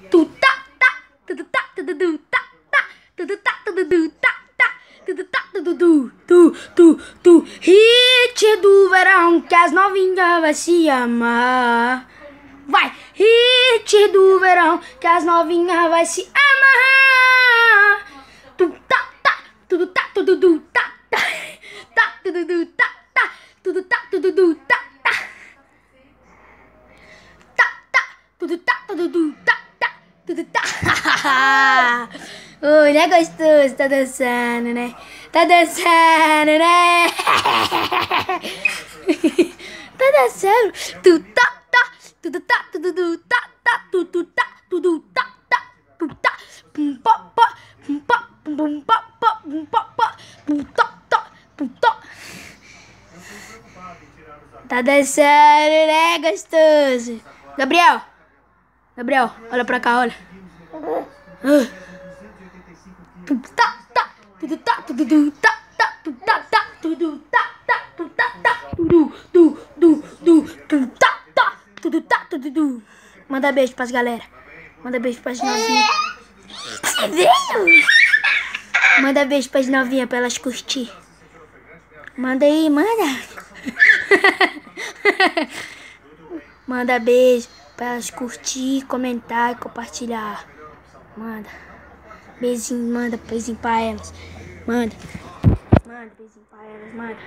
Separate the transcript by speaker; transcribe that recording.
Speaker 1: Tu tá tá, tu tá tu tá tá, tu tá tu tá tá, tu tá tu hit do verão que as novinhas vai se amar. Vai, hit do verão que as novinhas vai se amarrar. Tu tá tá, tu tá tá tá, tu tá tá, tu tá tá tudo tá, tudo tá, tudo tá. Oi, né, gostoso? Tá dançando, né? Tá dançando, né? Tá dançando. Tu tá, tudo tá, tudo tá, tudo tá, tudo tá, tudo tá. Pum, pó, pó, pum, pó, pum, pó, pó, pum, pó, pó, pum, tó, tó, pum, tó. Tá dançando, né, gostoso? Gabriel, olha pra cá, olha. Tudo tá, tudo tá, tudo tá, tudo tá, tudo tá, tudo tá, tudo tá, tudo. Manda beijo pras galera. Manda beijo pras novinhas. Manda beijo pras novinhas pra elas curtir. Manda aí, manda. Manda beijo pra elas curtir, comentar e compartilhar. Manda. Beijinho, manda beijinho pra elas. Manda. Manda beijinho pra elas, manda.